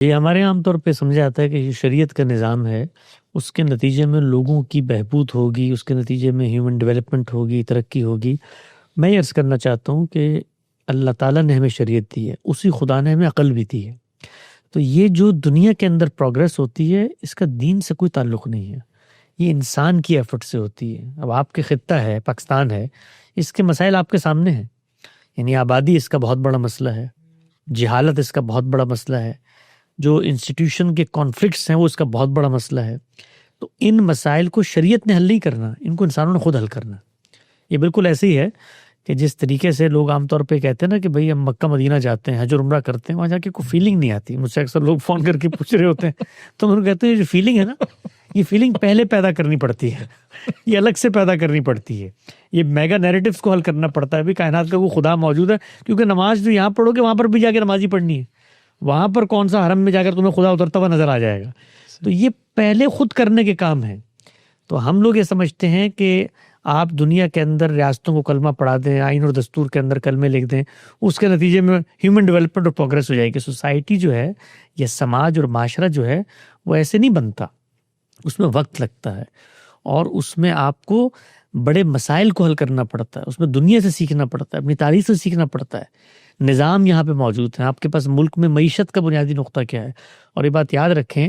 یہ ہمارے عام طور پہ سمجھا جاتا ہے کہ یہ شریعت کا نظام ہے، اس کے نتیجے میں لوگوں کی بہبود ہوگی، اس کے نتیجے میں ہیومن ڈیولپمنٹ ہوگی، ترقی ہوگی۔ میں یہ عرض کرنا چاہتا ہوں کہ اللہ تعالیٰ نے ہمیں شریعت دی ہے، اسی خدا نے ہمیں عقل بھی دی ہے۔ تو یہ جو دنیا کے اندر پروگریس ہوتی ہے، اس کا دین سے کوئی تعلق نہیں ہے، یہ انسان کی ایفرٹ سے ہوتی ہے۔ اب آپ کے خطہ ہے، پاکستان ہے، اس کے مسائل آپ کے سامنے ہیں، یعنی آبادی اس کا بہت بڑا مسئلہ ہے، جہالت اس کا بہت بڑا مسئلہ ہے، جو انسٹیٹیوشن کے کانفلکٹس ہیں وہ اس کا بہت بڑا مسئلہ ہے۔ تو ان مسائل کو شریعت نے حل نہیں کرنا، ان کو انسانوں نے خود حل کرنا۔ یہ بالکل ایسے ہی ہے کہ جس طریقے سے لوگ عام طور پہ کہتے ہیں نا کہ بھئی ہم مکہ مدینہ جاتے ہیں، حج اور عمرہ کرتے ہیں، وہاں جا کے کوئی فیلنگ نہیں آتی۔ مجھ سے اکثر لوگ فون کر کے پوچھ رہے ہوتے ہیں تو میں کہتے ہیں یہ جو فیلنگ ہے نا، یہ فیلنگ پہلے پیدا کرنی پڑتی ہے، یہ الگ سے پیدا کرنی پڑتی ہے، یہ میگا نیریٹیوز کو حل کرنا پڑتا ہے۔ بھی کائنات کا کوئی خدا موجود ہے، کیونکہ نماز جو یہاں پڑھو گے وہاں پر بھی جا کے نماز ہی پڑھنی ہے، وہاں پر کون سا حرم میں جا کر تمہیں خدا اترتا ہوا نظر آ جائے گا۔ تو یہ پہلے خود کرنے کے کام ہیں۔ تو ہم لوگ یہ سمجھتے ہیں کہ آپ دنیا کے اندر ریاستوں کو کلمہ پڑھا دیں، آئین اور دستور کے اندر کلمے لکھ دیں، اس کے نتیجے میں ہیومن ڈیولپمنٹ اور پروگریس ہو جائے گی۔ سوسائٹی جو ہے یا سماج اور معاشرہ جو ہے وہ ایسے نہیں بنتا، اس میں وقت لگتا ہے، اور اس میں آپ کو بڑے مسائل کو حل کرنا پڑتا ہے، اس میں دنیا سے سیکھنا پڑتا ہے، اپنی تاریخ سے سیکھنا پڑتا ہے۔ نظام یہاں پہ موجود ہے، آپ کے پاس ملک میں معیشت کا بنیادی نقطہ کیا ہے۔ اور یہ بات یاد رکھیں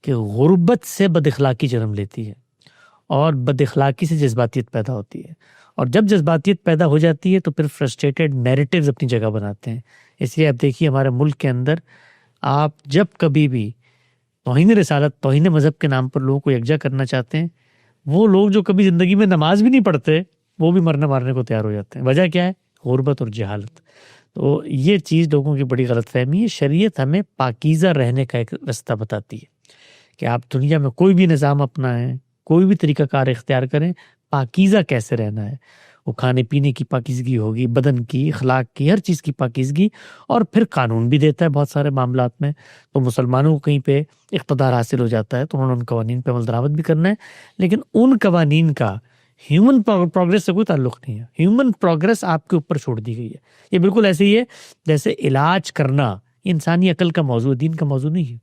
کہ غربت سے بد اخلاقی جنم لیتی ہے، اور بد اخلاقی سے جذباتیت پیدا ہوتی ہے، اور جب جذباتیت پیدا ہو جاتی ہے تو پھر فرسٹریٹڈ نیریٹیوز اپنی جگہ بناتے ہیں۔ اس لیے آپ دیکھیے ہمارے ملک کے اندر آپ جب کبھی بھی توہین رسالت، توہین مذہب کے نام پر لوگوں کو یکجا کرنا چاہتے ہیں، وہ لوگ جو کبھی زندگی میں نماز بھی نہیں پڑھتے وہ بھی مرنے مارنے کو تیار ہو جاتے ہیں۔ وجہ کیا ہے؟ غربت اور جہالت۔ تو یہ چیز لوگوں کی بڑی غلط فہمی ہے۔ شریعت ہمیں پاکیزہ رہنے کا ایک رستہ بتاتی ہے کہ آپ دنیا میں کوئی بھی نظام اپنائیں، کوئی بھی طریقہ کار اختیار کریں، پاکیزہ کیسے رہنا ہے۔ وہ کھانے پینے کی پاکیزگی ہوگی، بدن کی، اخلاق کی، ہر چیز کی پاکیزگی، اور پھر قانون بھی دیتا ہے بہت سارے معاملات میں۔ تو مسلمانوں کو کہیں پہ اقتدار حاصل ہو جاتا ہے تو انہوں نے ان قوانین پہ عمل درآمد بھی کرنا ہے، لیکن ان قوانین کا ہیومن پروگریس سے کوئی تعلق نہیں ہے۔ ہیومن پروگریس آپ کے اوپر چھوڑ دی گئی ہے۔ یہ بالکل ایسے ہی ہے جیسے علاج کرنا انسانی عقل کا موضوع ہے، دین کا موضوع نہیں ہے۔